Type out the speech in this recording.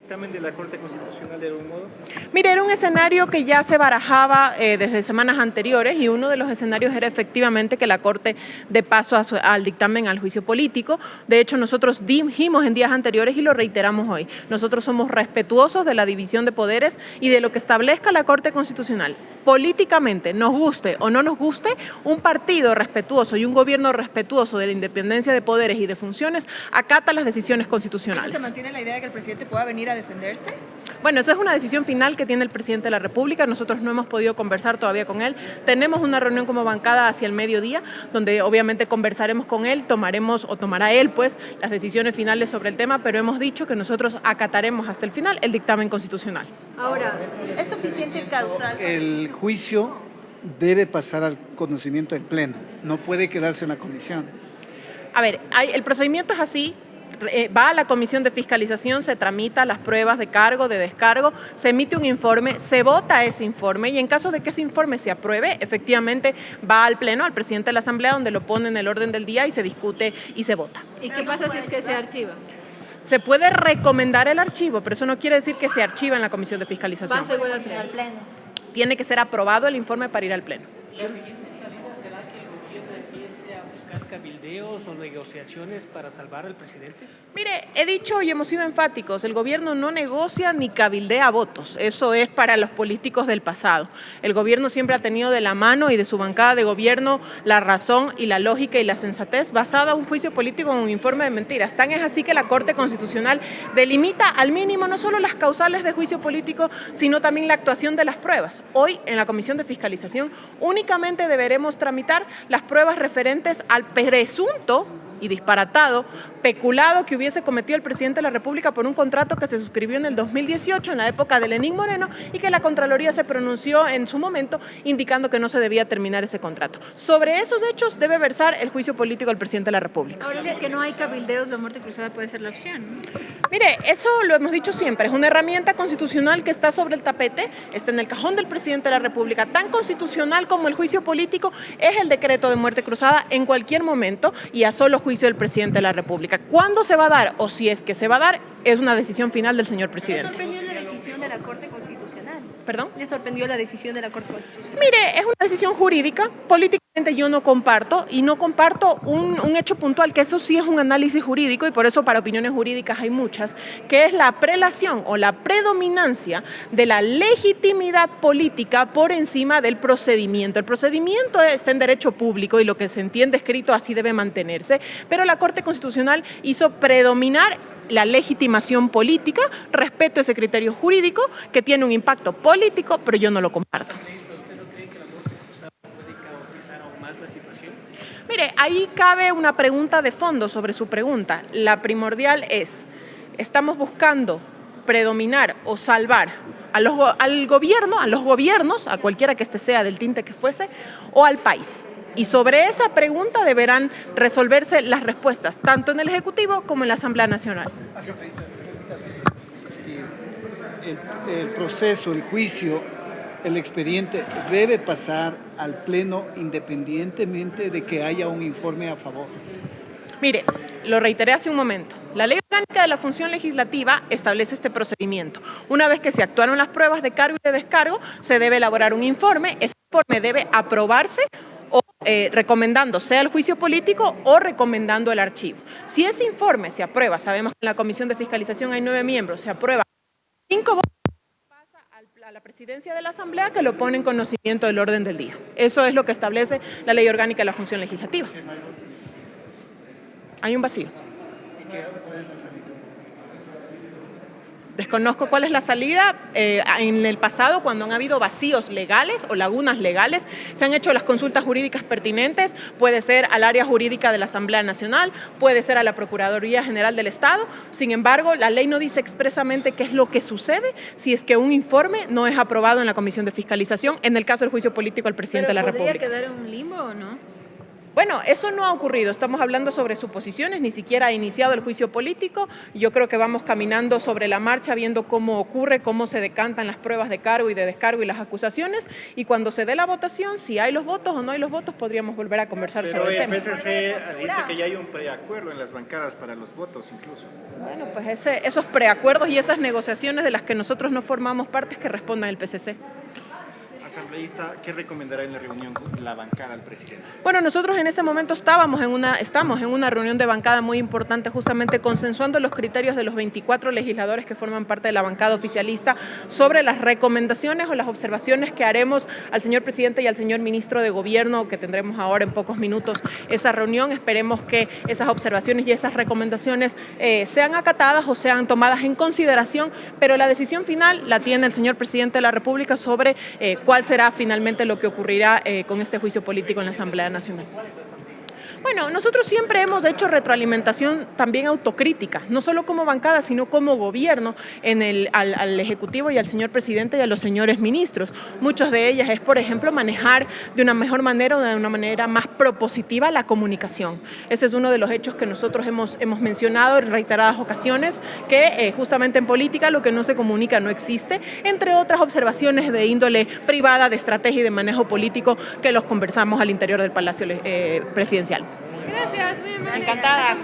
También de la Corte Constitucional de algún modo. Mire, era un escenario que ya se barajaba desde semanas anteriores y uno de los escenarios era efectivamente que la Corte dé paso al dictamen, al juicio político. De hecho, nosotros dijimos en días anteriores y lo reiteramos hoy. Nosotros somos respetuosos de la división de poderes y de lo que establezca la Corte Constitucional. Políticamente, nos guste o no nos guste, un partido respetuoso y un gobierno respetuoso de la independencia de poderes y de funciones acata las decisiones constitucionales. ¿Se mantiene la idea de que el presidente pueda venir a defenderse? Bueno, esa es una decisión final que tiene el presidente de la República. Nosotros no hemos podido conversar todavía con él. Tenemos una reunión como bancada hacia el mediodía, donde obviamente conversaremos con él, tomaremos o tomará él pues las decisiones finales sobre el tema, pero hemos dicho que nosotros acataremos hasta el final el dictamen constitucional. Ahora, ¿es suficiente causal? El juicio debe pasar al conocimiento del Pleno, no puede quedarse en la comisión. A ver, el procedimiento es así. Va a la comisión de fiscalización, se tramita las pruebas de cargo, de descargo, se emite un informe, se vota ese informe y en caso de que ese informe se apruebe, efectivamente va al pleno, al presidente de la Asamblea, donde lo pone en el orden del día y se discute y se vota. ¿Y qué pasa si es que se archiva? Se puede recomendar el archivo, pero eso no quiere decir que se archiva en la comisión de fiscalización. Va según al pleno. Tiene que ser aprobado el informe para ir al pleno. ¿La siguiente salida será que el gobierno empiece a buscar cabildeos o negociaciones para salvar al presidente? Mire, he dicho y hemos sido enfáticos, el gobierno no negocia ni cabildea votos, eso es para los políticos del pasado. El gobierno siempre ha tenido de la mano y de su bancada de gobierno la razón y la lógica y la sensatez basada en un juicio político en un informe de mentiras. Tan es así que la Corte Constitucional delimita al mínimo no solo las causales de juicio político, sino también la actuación de las pruebas. Hoy, en la Comisión de Fiscalización, únicamente deberemos tramitar las pruebas referentes al presunto y disparatado, peculado que hubiese cometido el presidente de la República por un contrato que se suscribió en el 2018, en la época de Lenín Moreno, y que la Contraloría se pronunció en su momento indicando que no se debía terminar ese contrato. Sobre esos hechos debe versar el juicio político del presidente de la República. Ahora, si es que no hay cabildeos, la muerte cruzada puede ser la opción, ¿no? Mire, eso lo hemos dicho siempre, es una herramienta constitucional que está sobre el tapete, está en el cajón del presidente de la República. Tan constitucional como el juicio político es el decreto de muerte cruzada en cualquier momento y a solo juicio del presidente de la República. ¿Cuándo se va a dar o si es que se va a dar? Es una decisión final del señor presidente. ¿Le sorprendió la decisión de la Corte Constitucional? ¿Perdón? ¿Le sorprendió la decisión de la Corte Constitucional? Mire, es una decisión jurídica, políticamente yo no comparto y no comparto un hecho puntual, que eso sí es un análisis jurídico y por eso para opiniones jurídicas hay muchas, que es la prelación o la predominancia de la legitimidad política por encima del procedimiento. El procedimiento está en derecho público y lo que se entiende escrito así debe mantenerse, pero la Corte Constitucional hizo predominar la legitimación política, respeto ese criterio jurídico que tiene un impacto político, pero yo no lo comparto. ¿Usted no cree que la muerte cruzada puede caotizar aún más la situación? Mire, ahí cabe una pregunta de fondo sobre su pregunta. La primordial es, ¿estamos buscando predominar o salvar al gobierno, a los gobiernos, a cualquiera que este sea del tinte que fuese, o al país? Y sobre esa pregunta deberán resolverse las respuestas, tanto en el Ejecutivo como en la Asamblea Nacional. El proceso, el juicio, el expediente debe pasar al Pleno independientemente de que haya un informe a favor. Mire, lo reiteré hace un momento. La Ley Orgánica de la Función Legislativa establece este procedimiento. Una vez que se actuaron las pruebas de cargo y de descargo, se debe elaborar un informe. Ese informe debe aprobarse o recomendando sea el juicio político o recomendando el archivo. Si ese informe se aprueba, sabemos que en la Comisión de Fiscalización hay 9 miembros, se aprueba 5 votos, pasa a la presidencia de la Asamblea que lo pone en conocimiento del orden del día. Eso es lo que establece la Ley Orgánica de la Función Legislativa. Hay un vacío. Desconozco cuál es la salida. En el pasado, cuando han habido vacíos legales o lagunas legales, se han hecho las consultas jurídicas pertinentes. Puede ser al área jurídica de la Asamblea Nacional, puede ser a la Procuraduría General del Estado. Sin embargo, la ley no dice expresamente qué es lo que sucede si es que un informe no es aprobado en la Comisión de Fiscalización, en el caso del juicio político al presidente de la República. ¿Podría quedar en un limbo o no? Bueno, eso no ha ocurrido. Estamos hablando sobre suposiciones, ni siquiera ha iniciado el juicio político. Yo creo que vamos caminando sobre la marcha, viendo cómo ocurre, cómo se decantan las pruebas de cargo y de descargo y las acusaciones. Y cuando se dé la votación, si hay los votos o no hay los votos, podríamos volver a conversar sobre el tema. Pero el PSC dice que ya hay un preacuerdo en las bancadas para los votos incluso. Bueno, pues esos preacuerdos y esas negociaciones de las que nosotros no formamos parte es que respondan el PSC. Asambleísta, ¿qué recomendará en la reunión con la bancada al presidente? Bueno, nosotros en este momento estamos en una reunión de bancada muy importante, justamente consensuando los criterios de los 24 legisladores que forman parte de la bancada oficialista sobre las recomendaciones o las observaciones que haremos al señor presidente y al señor ministro de Gobierno, que tendremos ahora en pocos minutos esa reunión. Esperemos que esas observaciones y esas recomendaciones sean acatadas o sean tomadas en consideración, pero la decisión final la tiene el señor presidente de la República sobre cuál será finalmente lo que ocurrirá con este juicio político en la Asamblea Nacional. Bueno, nosotros siempre hemos hecho retroalimentación también autocrítica, no solo como bancada, sino como gobierno al Ejecutivo y al señor presidente y a los señores ministros. Muchas de ellas es, por ejemplo, manejar de una mejor manera o de una manera más propositiva la comunicación. Ese es uno de los hechos que nosotros hemos mencionado en reiteradas ocasiones, que justamente en política lo que no se comunica no existe, entre otras observaciones de índole privada, de estrategia y de manejo político que los conversamos al interior del Palacio Presidencial. Gracias, muy amable. Encantada.